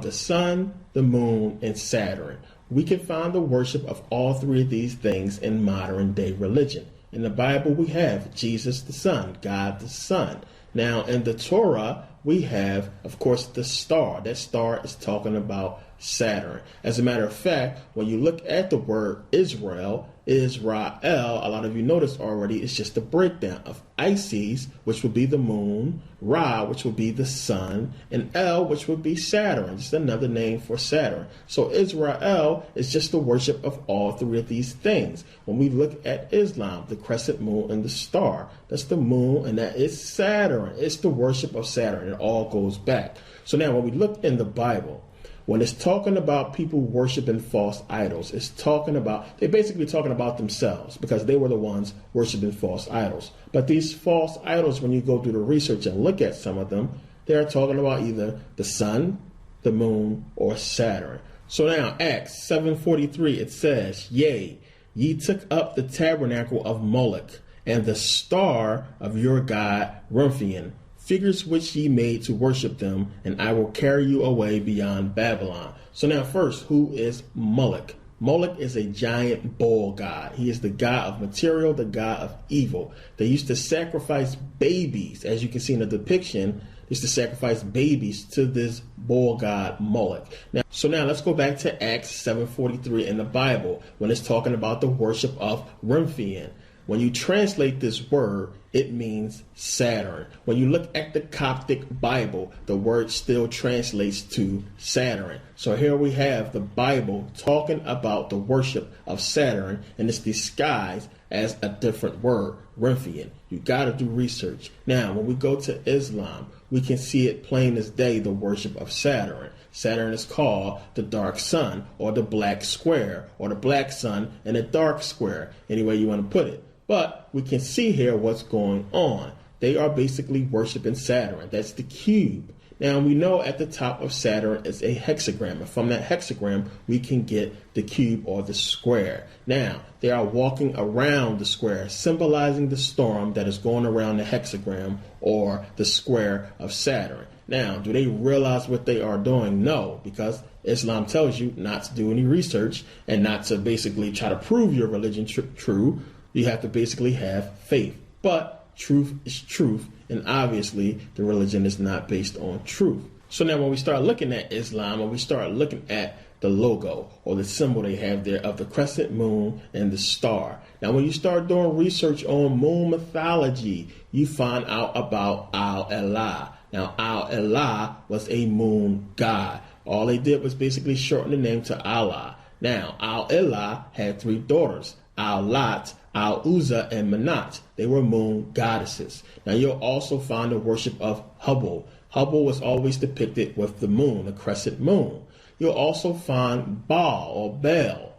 the sun, the moon, and Saturn. We can find the worship of all three of these things in modern day religion. In the Bible, we have Jesus the Son, God the Son. Now, in the Torah, we have, of course, the star. That star is talking about Saturn. As a matter of fact, when you look at the word Israel, a lot of you noticed already, it's just a breakdown of Isis, which would be the moon, Ra, which would be the sun, and El, which would be Saturn, just another name for Saturn. So Israel is just the worship of all three of these things. When we look at Islam, the crescent moon and the star, that's the moon, and that is Saturn. It's the worship of Saturn. It all goes back. So now when we look in the Bible, when it's talking about people worshiping false idols, they're basically talking about themselves, because they were the ones worshiping false idols. But these false idols, when you go through the research and look at some of them, they're talking about either the sun, the moon, or Saturn. So now, Acts 7:43, it says, "Yea, ye took up the tabernacle of Moloch, and the star of your god Remphion, figures which ye made to worship them, and I will carry you away beyond Babylon." So now first, who is Moloch? Moloch is a giant bull god. He is the god of material, the god of evil. They used to sacrifice babies, as you can see in the depiction. They used to sacrifice babies to this bull god Moloch. Now let's go back to Acts 7:43 in the Bible, when it's talking about the worship of Remphion. When you translate this word, it means Saturn. When you look at the Coptic Bible, the word still translates to Saturn. So here we have the Bible talking about the worship of Saturn, and it's disguised as a different word, Remphion. You got to do research. Now, when we go to Islam, we can see it plain as day, the worship of Saturn. Saturn is called the dark sun, or the black square, or the black sun and the dark square, any way you want to put it. But we can see here what's going on. They are basically worshiping Saturn. That's the cube. Now, we know at the top of Saturn is a hexagram. And from that hexagram, we can get the cube or the square. Now, they are walking around the square, symbolizing the storm that is going around the hexagram or the square of Saturn. Now, do they realize what they are doing? No, because Islam tells you not to do any research and not to basically try to prove your religion true. You have to basically have faith. But truth is truth, and obviously the religion is not based on truth. So now when we start looking at Islam, when we start looking at the logo or the symbol they have there of the crescent moon and the star. Now when you start doing research on moon mythology, you find out about Al-Elah. Now Al-Elah was a moon god. All they did was basically shorten the name to Allah. Now Al-Elah had three daughters, Al-Lat, Al-Uzza, and Manat. They were moon goddesses. Now you'll also find the worship of Hubble. Hubble was always depicted with the moon, the crescent moon. You'll also find Baal or Baal,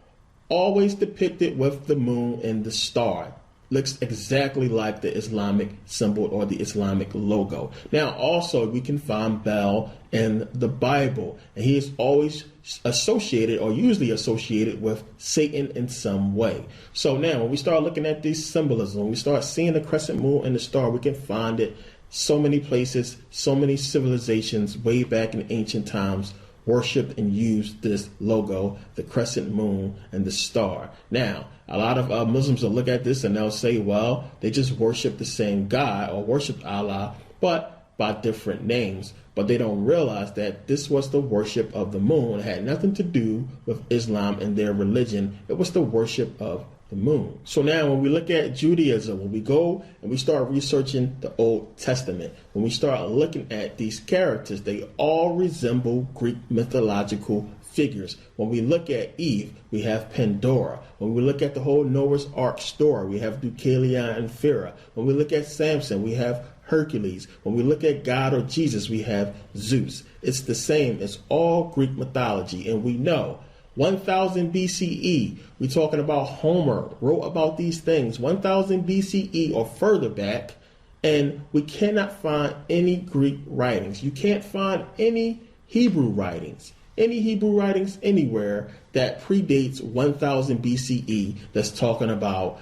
always depicted with the moon and the star. Looks exactly like the Islamic symbol or the Islamic logo. Now also we can find Baal in the Bible, and he is always associated or usually associated with Satan in some way. So now when we start looking at these symbolism, when we start seeing the crescent moon and the star, we can find it so many places, so many civilizations way back in ancient times worshipped and used this logo, the crescent moon and the star. Now, a lot of Muslims will look at this and they'll say, well, they just worship the same God or worship Allah, but by different names. But they don't realize that this was the worship of the moon. It had nothing to do with Islam and their religion. It was the worship of the moon. So now when we look at Judaism, when we go and we start researching the Old Testament, when we start looking at these characters, they all resemble Greek mythological figures. When we look at Eve, we have Pandora. When we look at the whole Noah's Ark story, we have Deucalion and Pharaoh. When we look at Samson, we have Hercules. When we look at God or Jesus, we have Zeus. It's the same. It's all Greek mythology. And we know 1000 BCE, we're talking about Homer wrote about these things 1000 BCE or further back, and we cannot find any Greek writings. You can't find any Hebrew writings anywhere that predates 1000 BCE that's talking about,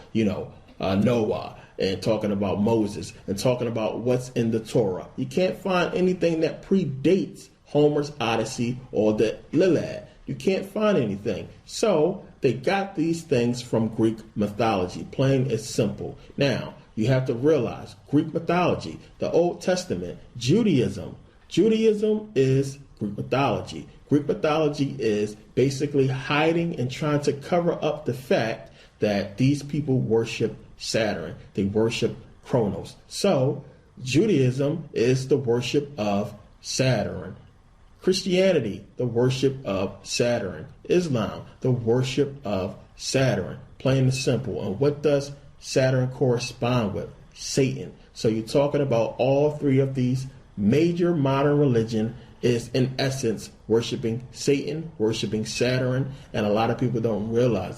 Noah and talking about Moses and talking about what's in the Torah. You can't find anything that predates Homer's Odyssey or the Iliad. You can't find anything. So they got these things from Greek mythology, plain and simple. Now, you have to realize Greek mythology, the Old Testament, Judaism. Judaism is Greek mythology. Greek mythology is basically hiding and trying to cover up the fact that these people worship Saturn. They worship Kronos. So Judaism is the worship of Saturn. Christianity, the worship of Saturn. Islam, the worship of Saturn. Plain and simple. And what does Saturn correspond with? Satan. So you're talking about all three of these major modern religion is in essence worshiping Satan, worshiping Saturn, and a lot of people don't realize